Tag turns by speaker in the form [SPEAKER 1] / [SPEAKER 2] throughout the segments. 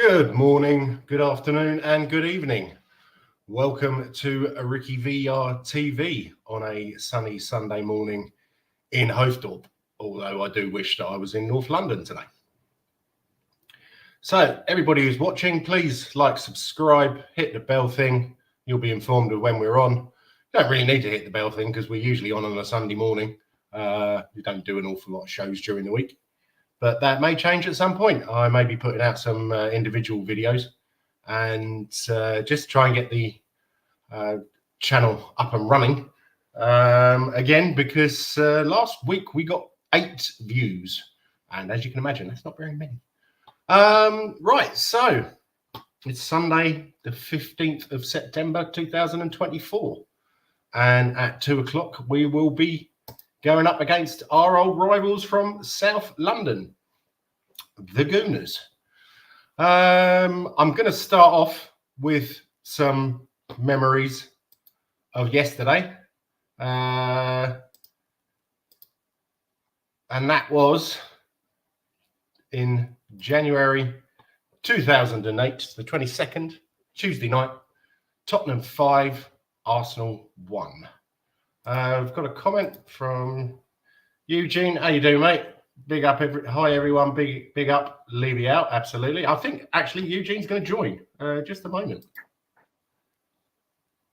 [SPEAKER 1] Good morning, good afternoon, and good evening. Welcome to RickyVillaTV on a sunny Sunday morning in Hoofddorp, although I do wish that I was in North London today. So everybody who's watching, please like, subscribe, hit the bell thing. You'll be informed of when we're on. You don't really need to hit the bell thing because we're usually on a Sunday morning. We don't do an awful lot of shows during the week. But that may change at some point. I may be putting out some individual videos and just try and get the channel up and running again, because last week we got 8 views. And as you can imagine, that's not very many. Right, so it's Sunday, the 15th of September, 2024. And at 2 o'clock, we will be going up against our old rivals from South London, the Gooners. I'm going to start off with some memories of yesterday. And that was in January 2008, the 22nd, Tuesday night, Tottenham 5, Arsenal 1. I've got a comment from Eugene. How you doing, mate? Big up. Hi, everyone. Big up. Levy out. Absolutely. I think, actually, Eugene's going to join. Just a moment.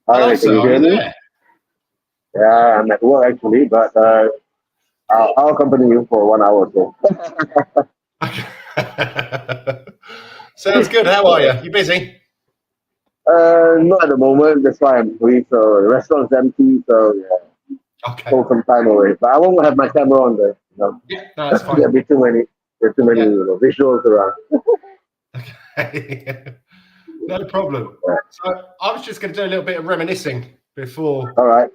[SPEAKER 2] Hello, can you hear me? Yeah, I'm at work, actually, but I'll accompany you for 1 hour or
[SPEAKER 1] so. Sounds good. How are you? You busy?
[SPEAKER 2] Not at the moment. That's why I'm free. So the restaurant's empty. So yeah,
[SPEAKER 1] okay.
[SPEAKER 2] Hold some time away. But I won't have my camera on there. You know?
[SPEAKER 1] Yeah, no, that's fine.
[SPEAKER 2] There'll be too many visuals around.
[SPEAKER 1] Okay. No problem. Yeah. So I was just going to do a little bit of reminiscing before.
[SPEAKER 2] All right.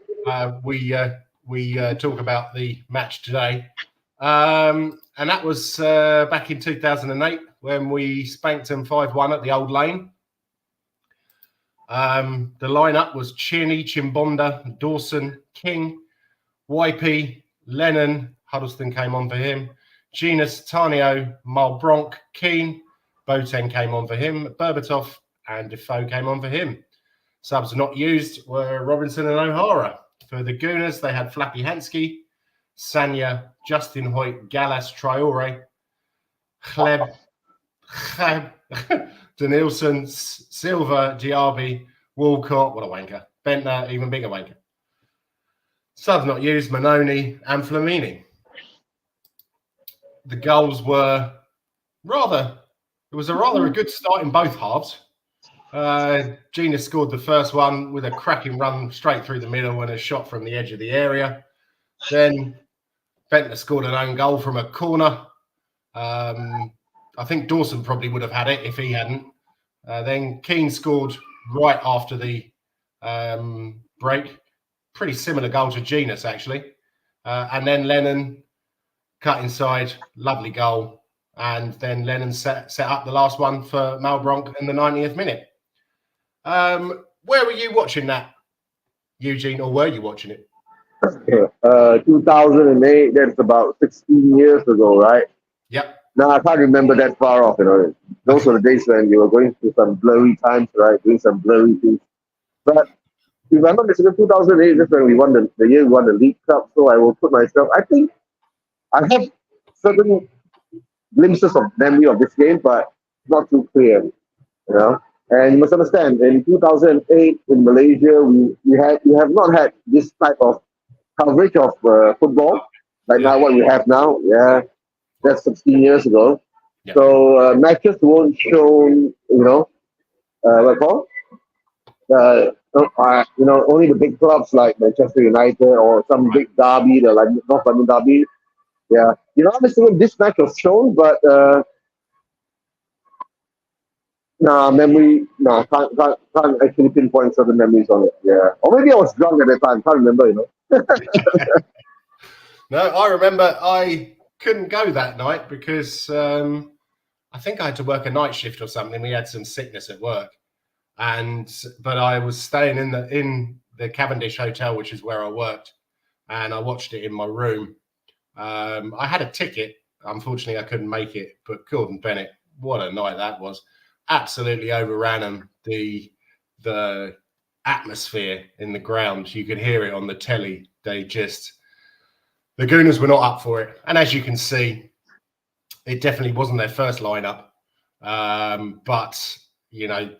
[SPEAKER 1] We talk about the match today, and that was back in 2008 when we spanked them 5-1 at the Old Lane. The lineup was Chierney, Chimbonda, Dawson, King, YP, Lennon, Huddleston came on for him, Genus, Tarnio, Malbronk, Keane, Boateng came on for him, Berbatov and Defoe came on for him. Subs not used were Robinson and O'Hara. For the Gooners, they had Flappy Hansky, Sanya, Justin Hoyt, Gallas, Traore, Chleb, Danielson, Silva, Diaby, Walcott, what a wanker, Bentner, even bigger wanker. Subs not used, Manoni and Flamini. The goals were it was a good start in both halves. Gina scored the first one with a cracking run straight through the middle and a shot from the edge of the area. Then Bentner scored an own goal from a corner. I think Dawson probably would have had it if he hadn't. Then Keane scored right after the break. Pretty similar goal to Genus, actually. And then Lennon cut inside. Lovely goal. And then Lennon set up the last one for Malbronk in the 90th minute. Where were you watching that, Eugene, or were you watching it?
[SPEAKER 2] 2008, that's about 16 years ago, right?
[SPEAKER 1] Yep.
[SPEAKER 2] No, I can't remember that far off, you know. Those were the days when you were going through some blurry times, right? Doing some blurry things. But if I'm not mistaken, 2008 is when we won the year we won the League Cup. So I will put myself, I think I have certain glimpses of memory of this game, but not too clear, you know. And you must understand, in 2008 in Malaysia, we have not had this type of coverage of football like now what we have now. Yeah, that's 16 years ago. Yeah. So matches weren't shown, you know, only the big clubs like Manchester United or some big derby, the like North London derby. Yeah, you know, obviously this match was shown, but I can't actually pinpoint certain memories on it. Yeah, or maybe I was drunk at the time. Can't remember, you know.
[SPEAKER 1] No, I remember I couldn't go that night because I think I had to work a night shift or something. We had some sickness at work, but I was staying in the Cavendish Hotel, which is where I worked, and I watched it in my room. I had a ticket. Unfortunately, I couldn't make it, but Gordon Bennett, what a night that was. absolutely overran them. The atmosphere in the ground, you could hear it on the telly. The Gooners were not up for it. And as you can see, it definitely wasn't their first lineup. But, you know,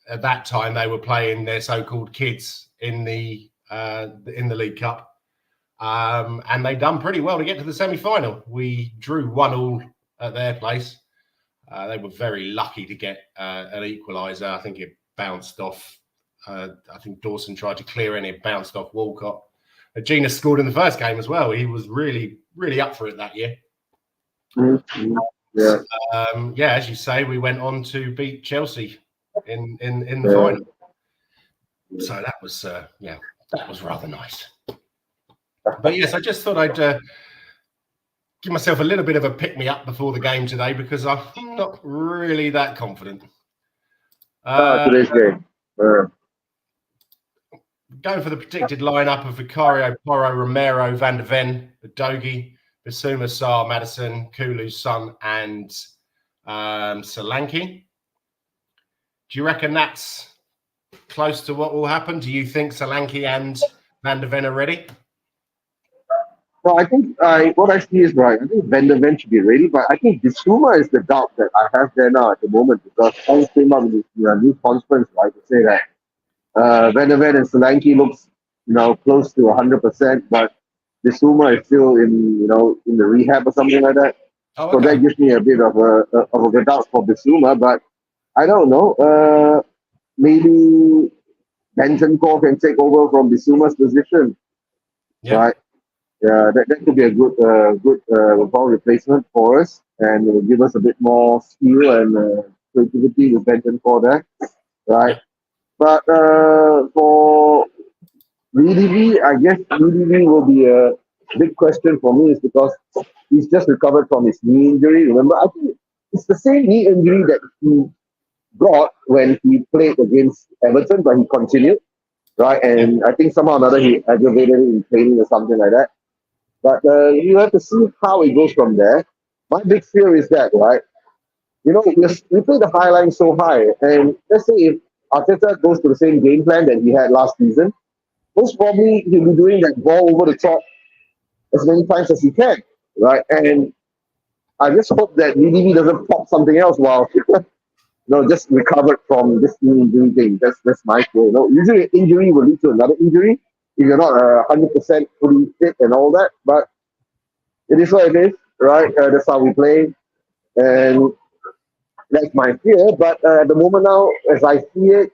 [SPEAKER 1] at that time they were playing their so-called kids in the League Cup. And they done pretty well to get to the semi-final. We drew 1-1 at their place. They were very lucky to get an equaliser. I think it bounced off. I think Dawson tried to clear in. It bounced off Walcott. Gina scored in the first game as well. He was really, really up for it that year.
[SPEAKER 2] Mm-hmm. Yeah.
[SPEAKER 1] As you say, we went on to beat Chelsea in the final. So that was that was rather nice. But yes, I just thought I'd give myself a little bit of a pick-me-up before the game today because I'm not really that confident.
[SPEAKER 2] Today's game.
[SPEAKER 1] Going for the predicted lineup of Vicario, Porro, Romero, Van der Ven, Udogie, Bissouma, Sarr, Maddison, Kulu, Son, and Solanke. Do you reckon that's close to what will happen? Do you think Solanke and Van der Ven are ready?
[SPEAKER 2] Well, I think what I see is right. I think Van der Ven should be ready, but I think Bissouma is the doubt that I have there now at the moment because Hans came up with this new conference, right, to say that Van der Ven and Solanke looks, close to 100%, but Bissouma is still in the rehab or something like that.
[SPEAKER 1] Oh, okay.
[SPEAKER 2] So that gives me a bit of a doubt for Bissouma, but I don't know. Maybe Bentancur can take over from Bissouma's position, right? Yeah, that could be a good replacement for us, and it will give us a bit more skill and creativity with Bentancur there, right? But for VDV, I guess VDV will be a big question for me, is because he's just recovered from his knee injury. Remember, I think it's the same knee injury that he got when he played against Everton, but he continued, right? And I think somehow or another he aggravated it in training or something like that. But you have to see how it goes from there. My big fear is that, right? We play the high line so high, and let's say if Arteta goes to the same game plan that he had last season, most probably he'll be doing that ball over the top as many times as he can, right? And I just hope that VDV doesn't pop something else while just recovered from this injury thing. That's my fear. Usually an injury will lead to another injury if you're not 100% fully fit and all that. But it is what it is, right? That's how we play, and that's my fear. But at the moment now, as I see it,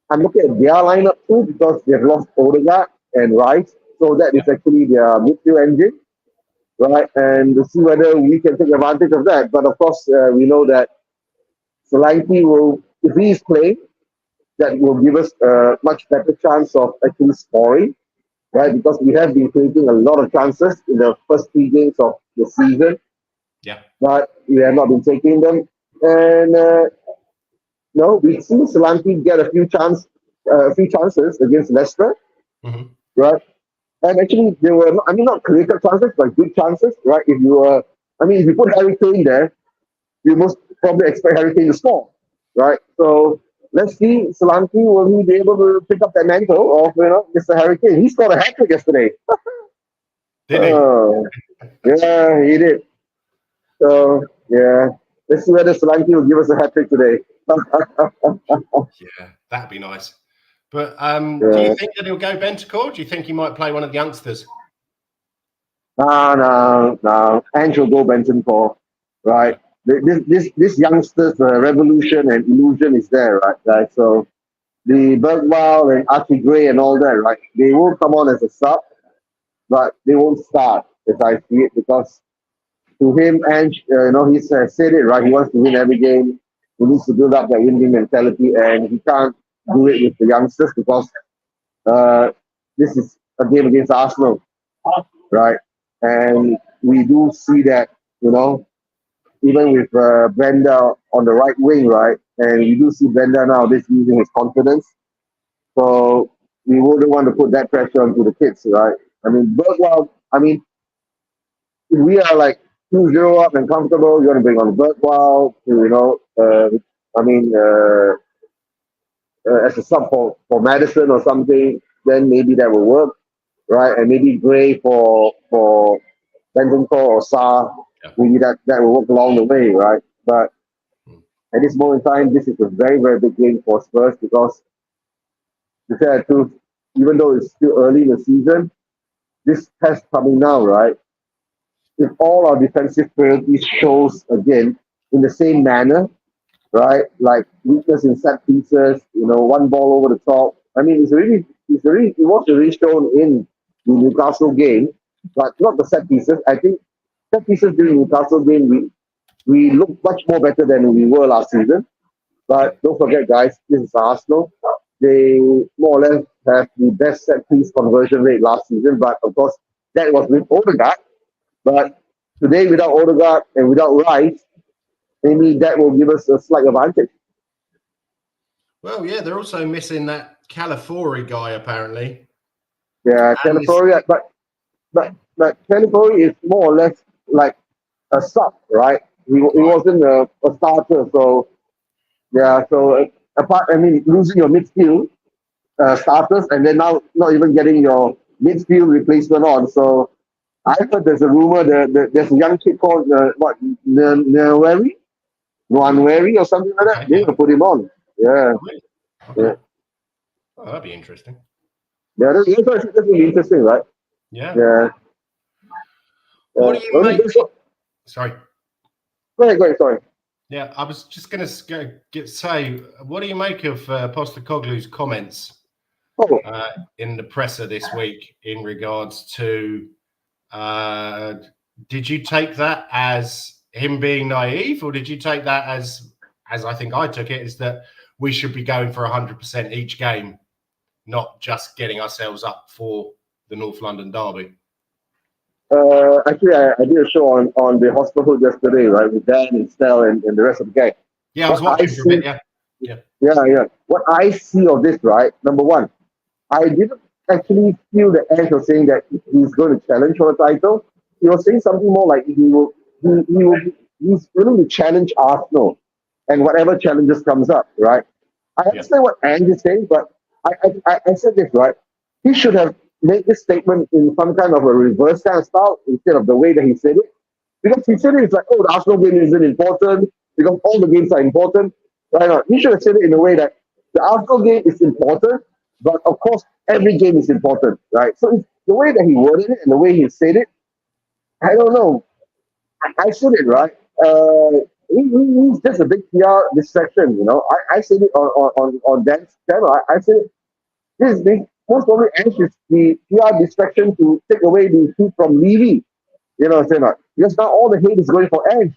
[SPEAKER 2] I'm looking at their lineup too because they've lost Odegaard and Rice, so that is actually their midfield engine, right? And to see whether we can take advantage of that. But of course, we know that Solanke will, if he is playing, that will give us a much better chance of actually scoring, right? Because we have been creating a lot of chances in the first 3 games of the season, but we have not been taking them. And we've seen Solanke get a few chances against Leicester, right? And actually, they were not created chances, but good chances, right? If you put Harry Kane there, you most probably expect Harry Kane to score, right? So let's see, Solanke, will he be able to pick up that mantle of Mr. Harry Kane? He scored a hat-trick yesterday.
[SPEAKER 1] Did he?
[SPEAKER 2] Yeah, he did. So yeah, let's see whether Solanke will give us a hat-trick today.
[SPEAKER 1] Yeah, that'd be nice. But do you think that he'll go Bentancur? Do you think he might play one of the youngsters?
[SPEAKER 2] No. Ange will go Bentancur, right? This youngsters' revolution and illusion is there, right, guys? So the Bergwall and Archie Gray and all that, right? They will come on as a sub, but they won't start, as I see it, because to him, Ange, he's said it, right? He wants to win every game. He needs to build up that winning mentality, and he can't do it with the youngsters because this is a game against Arsenal, right? And we do see that, even with Brenda on the right wing, right? And you do see Brenda now losing his confidence. So we wouldn't want to put that pressure onto the kids, right? Bergwall, if we are like 2-0 up and comfortable, you want to bring on Bergwall to, I mean, as a sub for Madison or something, then maybe that will work, right? And maybe Gray for Bentancur or Sa,
[SPEAKER 1] Yeah.
[SPEAKER 2] maybe that will work along the way, right? But
[SPEAKER 1] Mm.
[SPEAKER 2] at this moment in time, this is a very, very big game for Spurs because, to tell the truth, even though it's still early in the season, this test coming now, right? If all our defensive priorities shows again in the same manner, right? Like weakness in set pieces, one ball over the top. I mean, it was already shown in the Newcastle game, but not the set pieces. I think set pieces during the Newcastle game, we looked much more better than we were last season.
[SPEAKER 1] Yeah.
[SPEAKER 2] But don't forget, guys, this is Arsenal. They more or less have the best set piece conversion rate last season, but of course, that was with Odegaard. But today, without Odegaard and without Rice, maybe that will give us a slight advantage.
[SPEAKER 1] Well, yeah, they're also missing that Calafiori guy apparently.
[SPEAKER 2] Yeah, Calafiori, but Calafiori is more or less like a sub, right? He wasn't a starter, so yeah. So apart, I mean, losing your midfield starters and then now not even getting your midfield replacement on. So I heard there's a rumor that there's a young kid called Nwaneri or something like that.
[SPEAKER 1] Okay,
[SPEAKER 2] They're
[SPEAKER 1] yeah.
[SPEAKER 2] gonna put him on. Yeah,
[SPEAKER 1] Okay.
[SPEAKER 2] yeah,
[SPEAKER 1] Oh, that'd be interesting.
[SPEAKER 2] yeah. That's really interesting, right?
[SPEAKER 1] Yeah.
[SPEAKER 2] Yeah.
[SPEAKER 1] What do you make? Sorry.
[SPEAKER 2] Go ahead. Sorry.
[SPEAKER 1] Yeah, I was just going to say, what do you make of Postecoglou's comments
[SPEAKER 2] Oh,
[SPEAKER 1] in the presser this week in regards to? Did you take that as him being naive, or did you take that as I think I took it, is that we should be going for 100% each game, not just getting ourselves up for the North London derby?
[SPEAKER 2] actually, I did a show on the hospital yesterday, right, with Dan and Stel and the rest of the gang.
[SPEAKER 1] Yeah, I was watching for a bit. Yeah.
[SPEAKER 2] Yeah. What I see of this, right? Number one, I didn't actually feel the edge of saying that he's going to challenge for the title. He was saying something more like he's willing to challenge Arsenal, and whatever challenges comes up, right? I understand what Ange is saying, but I said this, right? He should have made this statement in some kind of a reverse kind of style instead of the way that he said it. Because he said it's like, oh, the Arsenal game isn't important because all the games are important. Right? He should have said it in a way that the Arsenal game is important, but of course, every game is important, right? So it's the way that he worded it and the way he said it, I don't know. I said it, right? He's just a big PR distraction. I said it on Dan's channel. I said it. This is big. Most probably, Ange is the PR distraction to take away the heat from Levy. You know what I'm saying? Because now all the hate is going for Ange.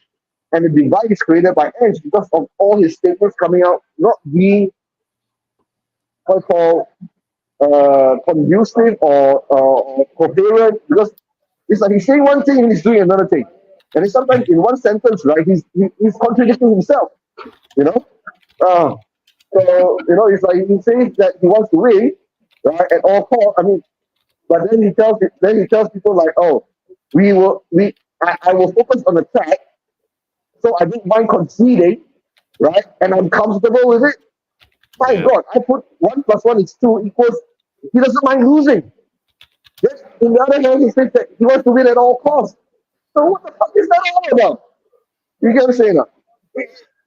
[SPEAKER 2] And the divide is created by Ange because of all his statements coming out not being what I call conducive or coherent, because it's like he's saying one thing and he's doing another thing. And then sometimes in one sentence, right, he's contradicting himself, you know? So, it's like he says that he wants to win, right, at all costs. I mean, but then he tells people like, oh, I will focus on the track, so I don't mind conceding, right? And I'm comfortable with it. My God, I put 1 + 1 is 2 equals. He doesn't mind losing. Yet, in the other hand, he says that he wants to win at all costs. So what the fuck is that all about? You get what I'm saying?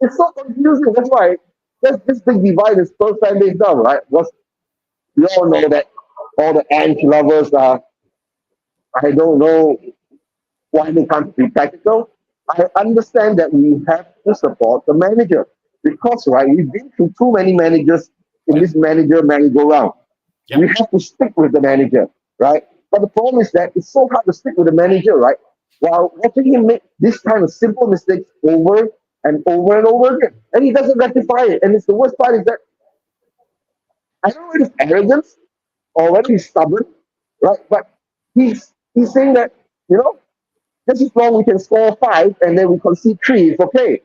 [SPEAKER 2] It's so confusing. That's why there's this big divide in Spurs fan base now, right? Because we all know that all the Ange lovers are, I don't know why they can't be tactical. I understand that we have to support the manager because, right, we've been through too many managers in this manager merry-go-round.
[SPEAKER 1] Yep.
[SPEAKER 2] We have to stick with the manager, right? But the problem is that it's so hard to stick with the manager, right? While watching him make this kind of simple mistakes over and over and over again. And he doesn't rectify it. And it's the worst part is that I don't know if it's arrogance or whether he's stubborn, right? But he's saying that, this is wrong, we can score 5 and then we concede 3. It's okay.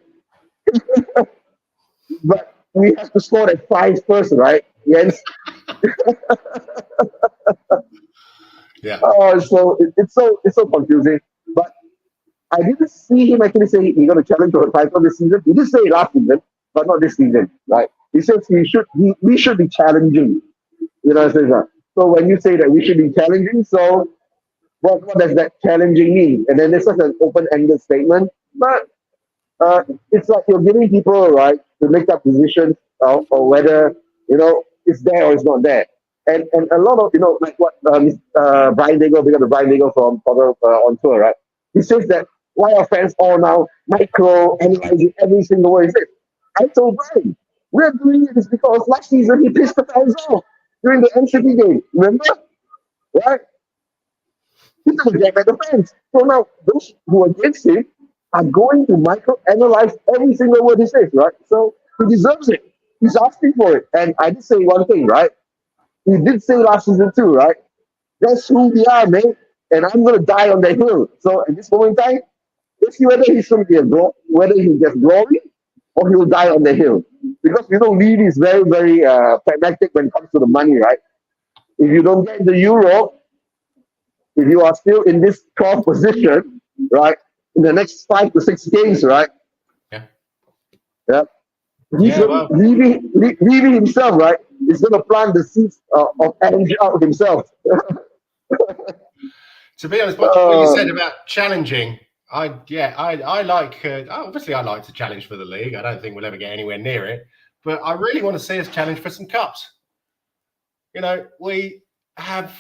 [SPEAKER 2] But we have to score that 5 first, right? Yes.
[SPEAKER 1] Yeah.
[SPEAKER 2] So it's so confusing. But I didn't see him actually say he's going to challenge for a title this season. He did say it last season. but not this season, right? He says we should be challenging. You know what I'm saying? So when you say that we should be challenging, so what does that challenging mean? And then it's such an open-ended statement, but it's like you're giving people right to make up decisions or whether it's there or it's not there. And a lot of like what Brian Daigle, because of Brian Daigle from Tottenham on tour, right? He says that why are fans all now micro analyzing every single word he says. I told Brian, we're doing it is because last season he pissed the fans off during the NCT game. Remember? Right? He doesn't get at the fans. So now those who are against him are going to micro-analyze every single word he says, right? So he deserves it. He's asking for it. And I did say one thing, right? He did say last season too, right? That's who we are, man. And I'm gonna die on the hill. So at this moment in time, let's see whether he should be whether he gets glory or he'll die on the hill. Because Levy is very, very pragmatic when it comes to the money, right? If you don't get the Euro, if you are still in this 12th position, right, in the next 5 to 6 games, right?
[SPEAKER 1] Yeah.
[SPEAKER 2] Yeah. He's leaving himself, right? He's going to plant the seeds of energy out himself.
[SPEAKER 1] To be honest, what you said about challenging, I like. Obviously, I like to challenge for the league. I don't think we'll ever get anywhere near it, but I really want to see us challenge for some cups. We have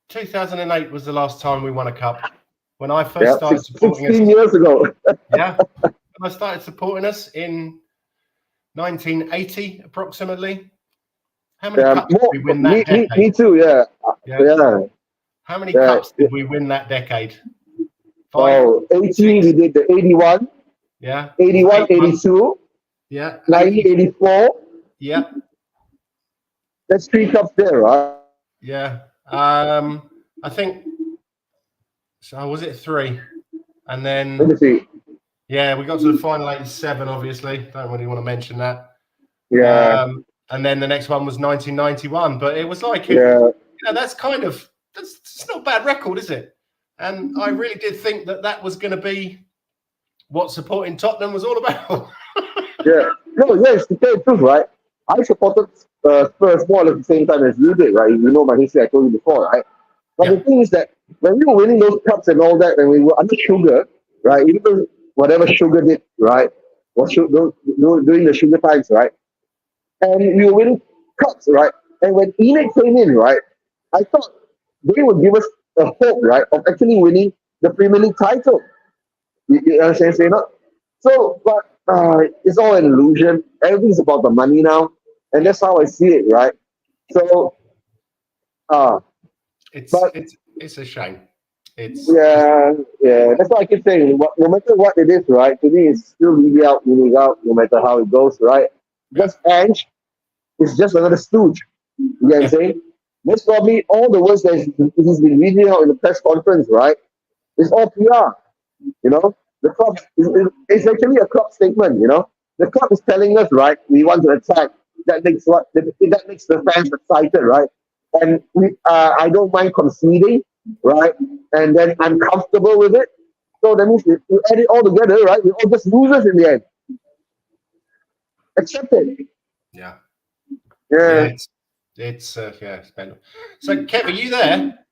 [SPEAKER 1] 2008 was the last time we won a cup. When I first started supporting
[SPEAKER 2] 16 years ago.
[SPEAKER 1] Yeah. When I started supporting us in 1980, approximately. How many cups did we win that decade?
[SPEAKER 2] Me too, yeah.
[SPEAKER 1] How many cups did we win that decade? 5?
[SPEAKER 2] Oh, 18, we did the 81.
[SPEAKER 1] Yeah.
[SPEAKER 2] 81, 82.
[SPEAKER 1] Yeah.
[SPEAKER 2] 1984.
[SPEAKER 1] Yeah.
[SPEAKER 2] That's 3 cups there, right?
[SPEAKER 1] Yeah. I think, so was it 3? And then,
[SPEAKER 2] let me see.
[SPEAKER 1] Yeah, we got to the final 87, obviously. Don't really want to mention that.
[SPEAKER 2] Yeah.
[SPEAKER 1] And then the next one was 1991. But it was like, that's it's not a bad record, is it? And I really did think that was going to be what supporting Tottenham was all about.
[SPEAKER 2] It's the truth, right? I supported Spurs more at the same time as you did, right? You know my history, I told you before, right? But the thing is that when we were winning those cups and all that, and we were under Sugar, right? Even though whatever Sugar did, right, was during the Sugar times, right? And we were winning cups, right? And when Enid came in, right, I thought they would give us a hope, right, of actually winning the Premier League title. You understand, saying that? So, but it's all an illusion. Everything's about the money now, and that's how I see it, right? So,
[SPEAKER 1] it's a shame. That's
[SPEAKER 2] why I keep saying, no matter what it is, right? To me, it's still winning out, no matter how it goes, right? Because Ange is just another stooge. You know what I'm saying? Most probably all the words that he's been reading out in the press conference, right? It's all PR. The club is actually a club statement. The club is telling us, right? We want to attack. That makes the fans excited, right? And I don't mind conceding, right? And then I'm comfortable with it. So that means if you add it all together, right? We're all just losers in the end. Accept it.
[SPEAKER 1] Yeah.
[SPEAKER 2] It's
[SPEAKER 1] bad. So, Kev, are you there?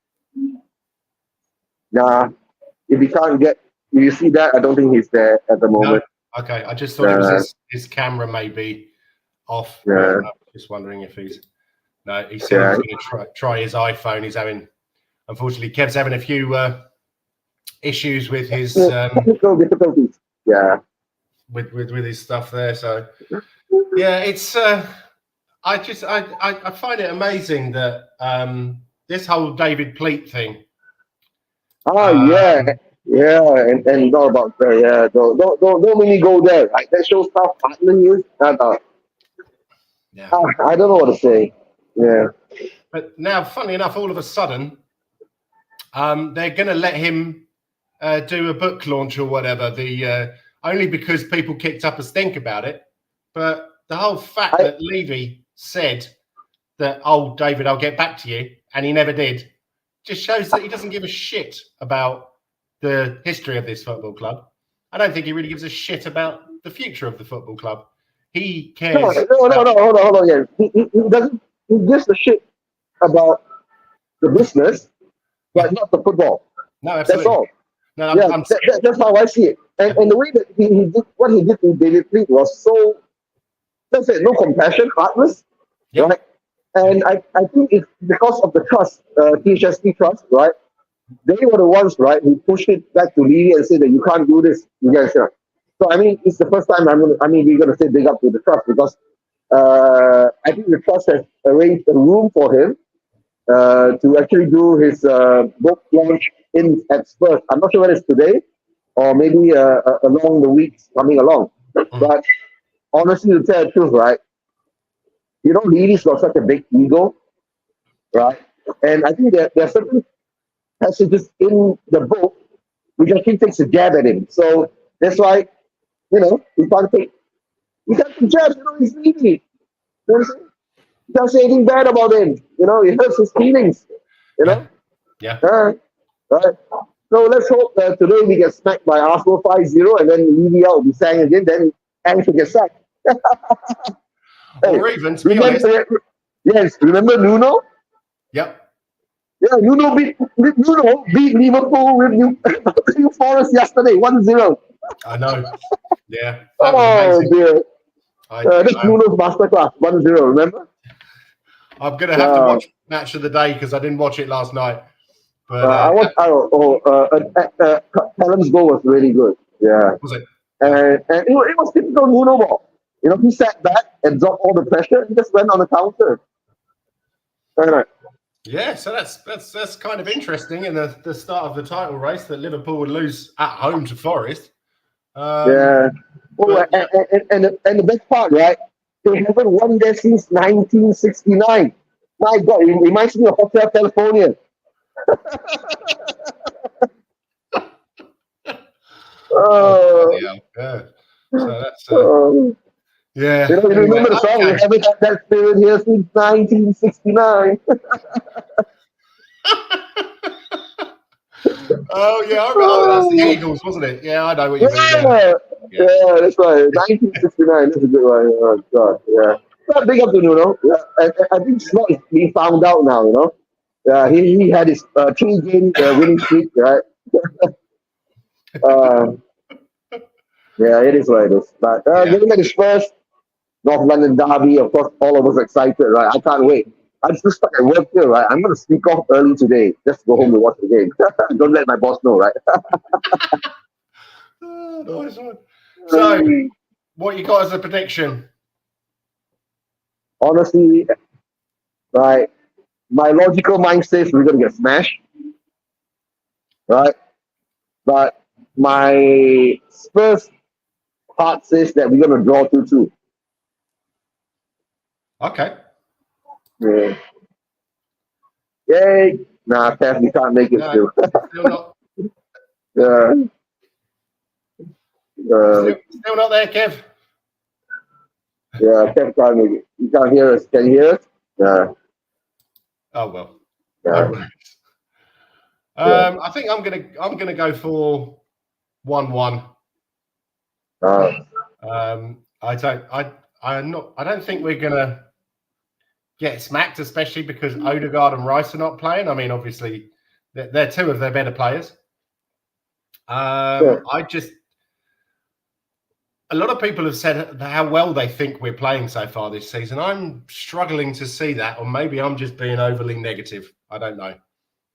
[SPEAKER 2] Nah. If you can't get, you see that? I don't think he's there at the moment.
[SPEAKER 1] No? Okay, I just thought it was his camera may be off.
[SPEAKER 2] Yeah.
[SPEAKER 1] I was just wondering if he's. No, he said he was going to try his iPhone. He's unfortunately, Kev's having a few issues with his
[SPEAKER 2] technical difficulties. Yeah.
[SPEAKER 1] With his stuff there. So it's I find it amazing that this whole David Pleat thing.
[SPEAKER 2] And not about don't make me go there, right? That shows how partner he is. I don't know what to say. Yeah.
[SPEAKER 1] But now, funny enough, all of a sudden, they're going to let him do a book launch or whatever. Only because people kicked up a stink about it. But the whole fact that Levy said that, David, I'll get back to you, and he never did, just shows that he doesn't give a shit about the history of this football club. I don't think he really gives a shit about the future of the football club. He
[SPEAKER 2] No,
[SPEAKER 1] cares.
[SPEAKER 2] hold on, yeah. He doesn't. He gives a shit about the business, but not the football.
[SPEAKER 1] No,
[SPEAKER 2] That's
[SPEAKER 1] absolutely.
[SPEAKER 2] all.
[SPEAKER 1] No,
[SPEAKER 2] Yeah, that's how I see it. And the way that he did what he did in David Fleet was so, let's say, no compassion, heartless,
[SPEAKER 1] Yep.
[SPEAKER 2] right? And I think it's because of the trust, THST trust, right? They were the ones, right, who pushed it back to Levy and said that you can't do this, you guys. So I mean, it's the first time we're gonna say big up to the trust because I think the trust has arranged a room for him to actually do his book launch in at Spurs. I'm not sure whether it's today or maybe along the weeks coming along. But honestly, to tell the truth, right, you know, Levy's got such a big ego, right? And I think there are certain passages in the book which actually takes a jab at him. So that's why, you know, you can't take jabs, you know, he's Levy. You know what I'm saying? You can't say anything bad about him. You know, it hurts his feelings. You know?
[SPEAKER 1] Yeah.
[SPEAKER 2] Right. So let's hope that today we get smacked by Arsenal 5-0 and then Levy will be sang again, then Ange will get sacked.
[SPEAKER 1] Or even, to be honest.
[SPEAKER 2] Yes, remember Nuno?
[SPEAKER 1] Yep.
[SPEAKER 2] Yeah, Nuno beat Liverpool with New Forest yesterday, 1-0.
[SPEAKER 1] I know. Yeah. That was amazing.
[SPEAKER 2] Dear. That's Nuno's masterclass, 1-0, remember?
[SPEAKER 1] I'm going to have to watch Match of the Day because I didn't watch it last night. But
[SPEAKER 2] Callum's goal was really good. Yeah.
[SPEAKER 1] Was it?
[SPEAKER 2] And it was typical Nuno ball. You know, he sat back, absorbed all the pressure, and just went on the counter. Right.
[SPEAKER 1] Yeah, so that's kind of interesting in the start of the title race that Liverpool would lose at home to Forest.
[SPEAKER 2] Yeah. And the best part, right? They haven't won there since 1969. My God, it reminds me of Hotel California.
[SPEAKER 1] Yeah. So that's
[SPEAKER 2] yeah. You know, you remember the song? We haven't had that spirit here since 1969.
[SPEAKER 1] Oh yeah, I remember. That's the Eagles, wasn't it? Yeah, I know what you mean.
[SPEAKER 2] Yeah, that's right. 1969. That's a good one. Oh God, yeah. But big up to Nuno. Yeah, I think Slot is being found out now. You know. Yeah, he had his 3-game winning streak, right? Yeah, it is what it is. But getting back to Spurs, North London derby, of course, all of us excited, right? I can't wait. I'm still stuck at work here, right? I'm going to sneak off early today. Just go home and watch the game. Don't let my boss know, right?
[SPEAKER 1] Nice one. So, what you got as a prediction?
[SPEAKER 2] Honestly, right, my logical mind says we're going to get smashed, right? But my Spurs heart says that we're going to draw 2-2.
[SPEAKER 1] Okay.
[SPEAKER 2] Yeah. Yay. Nah, Kev, you can't make it still.
[SPEAKER 1] Still not.
[SPEAKER 2] Yeah.
[SPEAKER 1] Still not there, Kev.
[SPEAKER 2] Yeah, Kev can't make it. You can't hear us. Can you hear us? Yeah.
[SPEAKER 1] Oh well.
[SPEAKER 2] Yeah.
[SPEAKER 1] I think I'm gonna go for 1-1. I don't think we're gonna get smacked, especially because Odegaard and Rice are not playing. I mean, obviously, they're two of their better players. A lot of people have said how well they think we're playing so far this season. I'm struggling to see that, or maybe I'm just being overly negative. I don't know.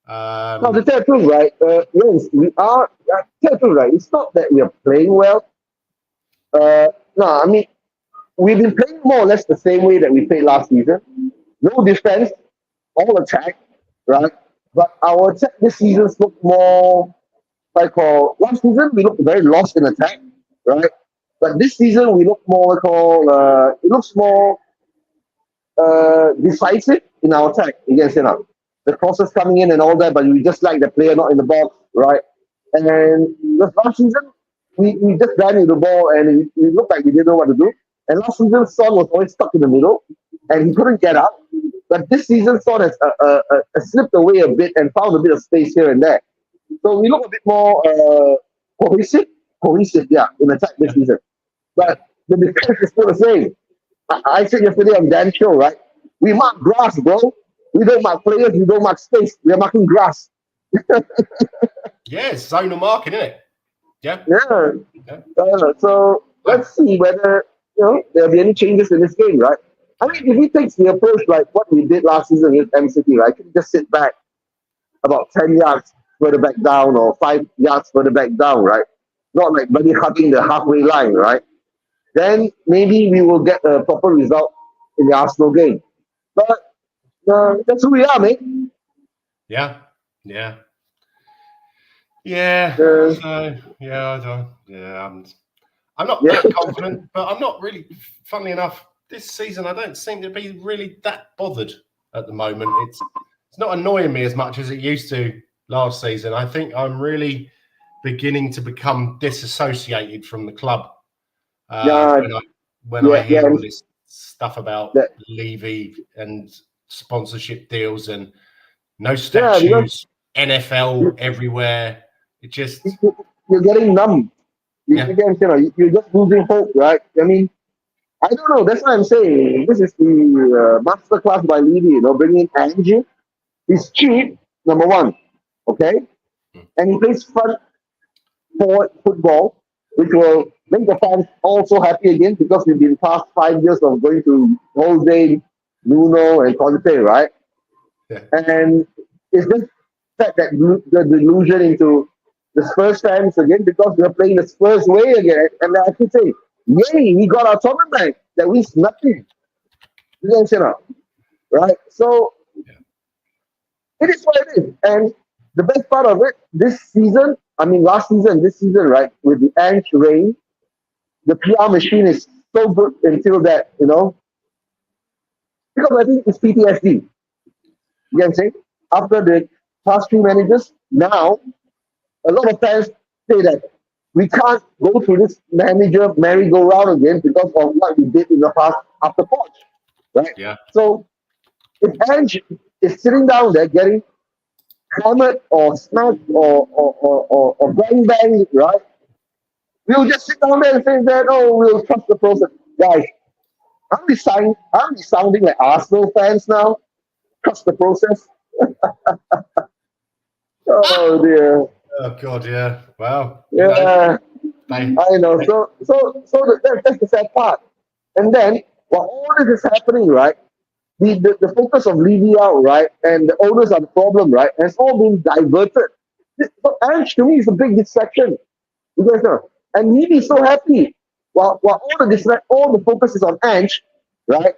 [SPEAKER 2] No, to tell the truth, right? Yes, we are. Tell the truth, right? It's not that we are playing well. No, I mean, we've been playing more or less the same way that we played last season. No defense, all attack, right? But our attack this season look more like last season we looked very lost in attack, right? But this season we look more like it looks more decisive in our attack against the crosses coming in and all that, but we just like the player not in the box, right? And then last season we just ran into the ball and we looked like we didn't know what to do. And last season Son was always stuck in the middle and he couldn't get up. But this season Son has slipped away a bit and found a bit of space here and there. So we look a bit more cohesive, in attack this season. but the defense is still the same. I said yesterday on Dan's show, right? We mark grass, bro. We don't mark players. We don't mark space. We are marking grass.
[SPEAKER 1] Yeah, it's zonal marking, isn't it? Yeah.
[SPEAKER 2] So let's see whether there'll be any changes in this game, right? I mean, if he takes the approach like what we did last season against MCT, right? Just sit back about 10 yards further back down or 5 yards further back down, right? Not like bloody hugging the halfway line, right? Then maybe we will get a proper result in the Arsenal game. But that's who we are, mate.
[SPEAKER 1] Yeah. I don't. Yeah, I'm not that confident, but I'm not really. Funnily enough, this season I don't seem to be really that bothered at the moment. It's not annoying me as much as it used to last season. I think I'm really beginning to become disassociated from the club when I hear all this stuff about Levy and sponsorship deals and no statues, NFL everywhere. It just
[SPEAKER 2] you're getting numb. You're just losing hope, right? I mean, I don't know. That's what I'm saying. This is the masterclass by Levy. Bringing Angie. He's cheap, number one. Okay, and he plays front forward football, which will make the fans also happy again because we've been past 5 years of going to Jose, Nuno, and Conte, right?
[SPEAKER 1] Yeah. And
[SPEAKER 2] it's just set the delusion into the Spurs fans again because we're playing the Spurs way again. And I could say, yay, we got our tournament. That means nothing. You guys know, right? So it is what it is. And the best part of it, last season, this season, right, with the Ange reign, the PR machine is so good until that, because I think it's PTSD. You can say after the past 3 managers, now a lot of fans say that we can't go through this manager merry-go-round again because of what we did in the past after Poch, right?
[SPEAKER 1] Yeah.
[SPEAKER 2] So if Ange is sitting down there getting hammered or smacked or bang, right? We'll just sit down there and say that, we'll trust the process. Guys, aren't we sounding like Arsenal fans now? Trust the process. Oh dear.
[SPEAKER 1] Oh God, yeah. Wow.
[SPEAKER 2] Yeah. I know. So that's the sad part. And then while all this is happening, right? The focus of Levy out, right? And the owners are the problem, right? And it's all being diverted. So Ange to me is a big distraction. You guys know. And Levy's so happy. While all the focus is on Ange, right?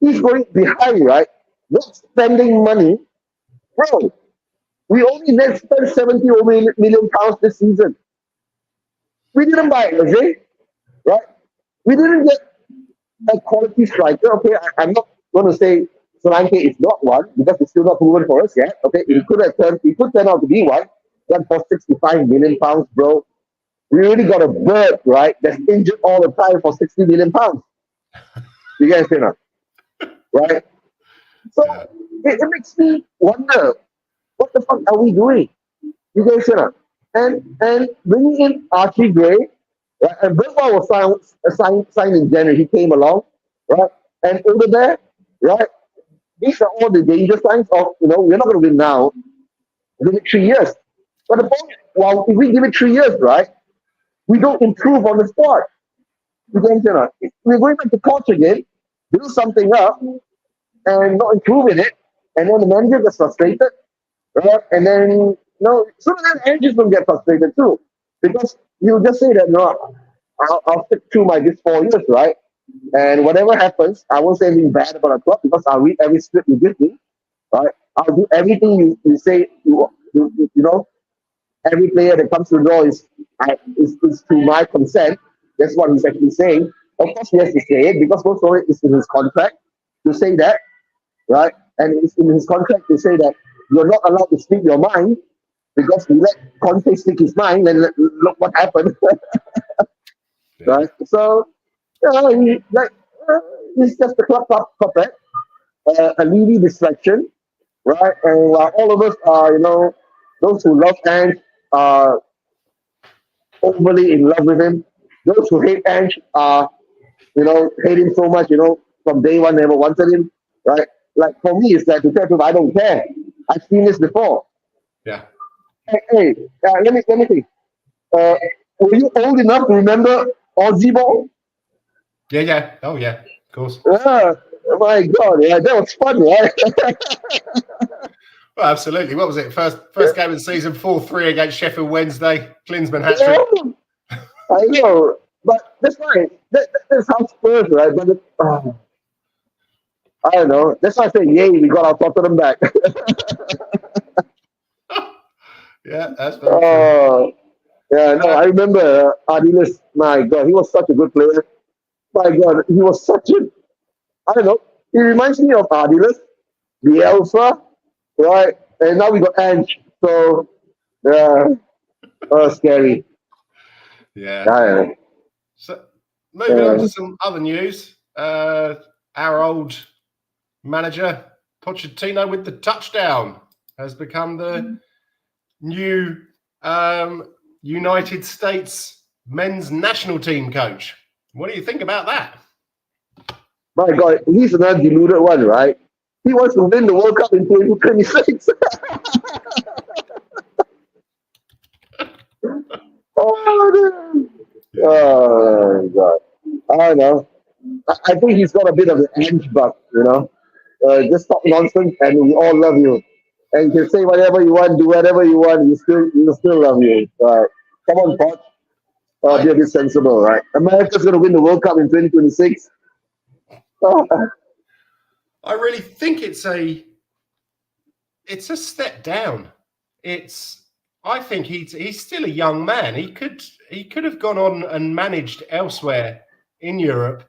[SPEAKER 2] He's going behind, right? Not spending money. Bro, we only net spent 70 million pounds this season. We didn't buy Jose, right? We didn't get a quality striker. Okay, I'm not going to say Solanke is not one because it's still not proven for us yet. Okay, he could turn out to be one. Then for 65 million pounds, bro, we really got a bird, right? That's injured all the time for 60 million pounds. You guys know, right? So it makes me wonder, what the fuck are we doing? You guys know, and bringing in Archie Gray, right? And Bilbao was signed in January. He came along, right? And over there, right? These are all the danger signs of, we're not going to win now. Give it 3 years. But the point, if we give it 3 years, right, we don't improve on the spot. You guys know, we're going back to coach again, build something up, and not improving it, and then the manager gets frustrated, right? And then so then managers will get frustrated too, because you'll just say that I'll stick through this 4 years, right? And whatever happens, I won't say anything bad about a club because I'll read every script you give me, right? I'll do everything you say. Every player that comes to the door is to my consent. That's what he's actually saying. Of course, he has to say it because most of it is in his contract to say that, right? And it's in his contract to say that you're not allowed to speak your mind because we let Conte speak his mind and look what happened. Right? So, it's just a club puppet, a Levy distraction, right? And while all of us are, those who love Ange are overly in love with him, those who hate Ange are, hate him so much, from day one, never wanted him, right? Like for me, it's like to tell people, I don't care. I've seen this before.
[SPEAKER 1] Yeah.
[SPEAKER 2] Hey, let me think. Uh, were you old enough to remember Aussie ball?
[SPEAKER 1] Yeah, yeah. Oh, yeah. Of course.
[SPEAKER 2] Yeah. My God, yeah, that was fun, right?
[SPEAKER 1] Well, absolutely. What was it? First game of the season, 4-3 against Sheffield Wednesday. Klinsmann hat trick.
[SPEAKER 2] Yeah, I know, but that's fine. That's how Spurs, right? But I don't know. That's why I say, yay, we got our Tottenham back.
[SPEAKER 1] Yeah, that's very true.
[SPEAKER 2] Yeah, no, I remember Ardiles. My God, he was such a good player. My God, he was such a, I don't know. He reminds me of Ardiles, Bielsa, right? And now we got Ange. So, yeah, scary.
[SPEAKER 1] Yeah.
[SPEAKER 2] Yeah,
[SPEAKER 1] So moving on to some other news. Our old manager, Pochettino, with the touchdown, has become the new United States men's national team coach. What do you think about that?
[SPEAKER 2] my God, he's another deluded one, right? He wants to win the World Cup in 2026. Oh, God. I don't know. I think he's got a bit of an Ange bug, just stop nonsense and we all love you. And you can say whatever you want, do whatever you want, we still love you. Come on, Poch. Be a bit sensible, right? America's going to win the World Cup in 2026.
[SPEAKER 1] I really think it's a step down. I think he's still a young man. He could have gone on and managed elsewhere in Europe.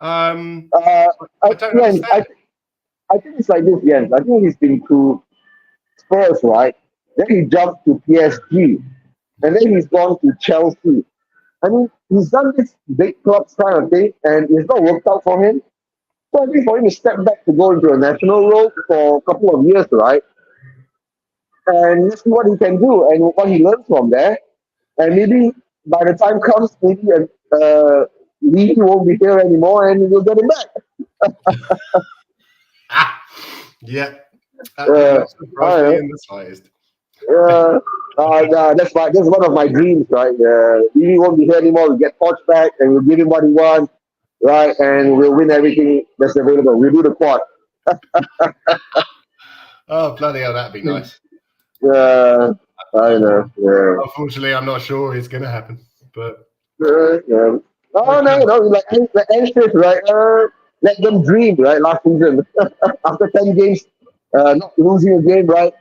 [SPEAKER 1] I don't understand.
[SPEAKER 2] I think it's like this, Jens. I think he's been to Spurs, right? Then he jumped to PSG. And then he's gone to Chelsea. I mean, he's done this big clubs kind of thing, and it's not worked out for him. So I think for him to step back to go into a national role for a couple of years, right? And let's see what he can do and what he learns from there. And maybe by the time comes, maybe Lee won't be here anymore, and we'll get him back.
[SPEAKER 1] Yeah, that surprised me in the slightest.
[SPEAKER 2] That's one of my dreams, right? Lee won't be here anymore. We'll get Poch back, and we'll give him what he wants, right? And we'll win everything that's available. We'll do the quad.
[SPEAKER 1] Oh, bloody hell, that'd be nice.
[SPEAKER 2] Yeah, I know. Yeah.
[SPEAKER 1] Unfortunately, I'm not sure it's going to happen, but
[SPEAKER 2] yeah. No, like anxious, right? Let them dream, right? Last season, after 10 games, not losing a game, right?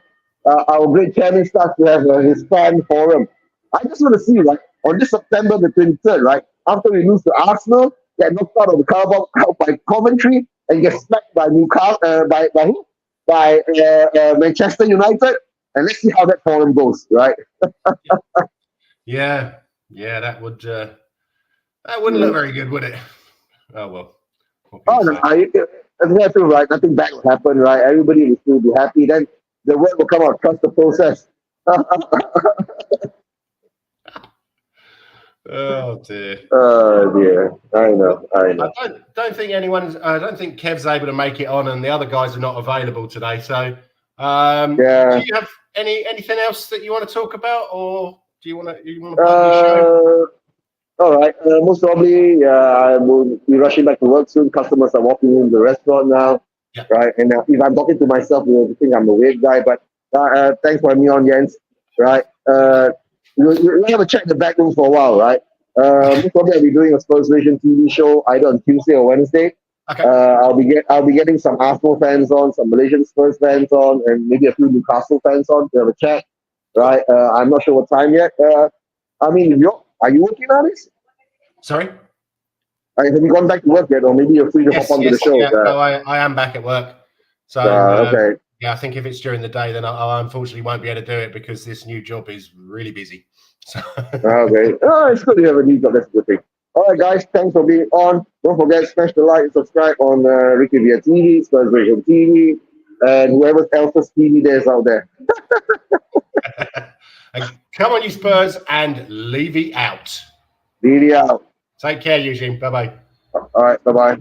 [SPEAKER 2] Our great chairman starts to have his fan forum. I just want to see, right, on this September the 23rd, right, after we lose to Arsenal, get knocked out of the Carabao Cup by Coventry, and get smacked by Newcastle, by who? By Manchester United, and let's see how that forum goes, right?
[SPEAKER 1] Yeah, that wouldn't look very good, would it? Oh well.
[SPEAKER 2] That's true, right? Nothing bad will happen, right? Everybody will still be happy. Then the word will come out. Trust the process.
[SPEAKER 1] Oh dear.
[SPEAKER 2] Oh dear. I know.
[SPEAKER 1] I don't think I don't think Kev's able to make it on, and the other guys are not available today. So, do you have anything else that you want to talk about, or do you want to plug your show?
[SPEAKER 2] All right. Most probably, I will be rushing back to work soon. Customers are walking in the restaurant now, right? And if I'm talking to myself, you will think I'm a weird guy. But thanks for having me on, Jens. Right? We'll have a chat in the back room for a while, right? Most probably I'll be doing a Spurs Vision TV show either on Tuesday or Wednesday.
[SPEAKER 1] Okay.
[SPEAKER 2] I'll be getting some Arsenal fans on, some Malaysian Spurs fans on, and maybe a few Newcastle fans on to have a chat. Right? I'm not sure what time yet. I mean, are you working on this?
[SPEAKER 1] Sorry?
[SPEAKER 2] Have you gone back to work yet, or maybe you're free to hop onto the show?
[SPEAKER 1] Yeah, no, I am back at work. So,
[SPEAKER 2] okay.
[SPEAKER 1] Yeah, I think if it's during the day, then I unfortunately won't be able to do it because this new job is really busy. So.
[SPEAKER 2] Okay. Oh, it's good to have a new job. That's a good thing. All right, guys. Thanks for being on. Don't forget, smash the like and subscribe on RickyVillaTV, Spurs Vision TV, and whoever else's TV there's out there.
[SPEAKER 1] And come on, you Spurs, and Levy out.
[SPEAKER 2] Really out.
[SPEAKER 1] Take care, Eugene. Bye bye.
[SPEAKER 2] All right. Bye bye.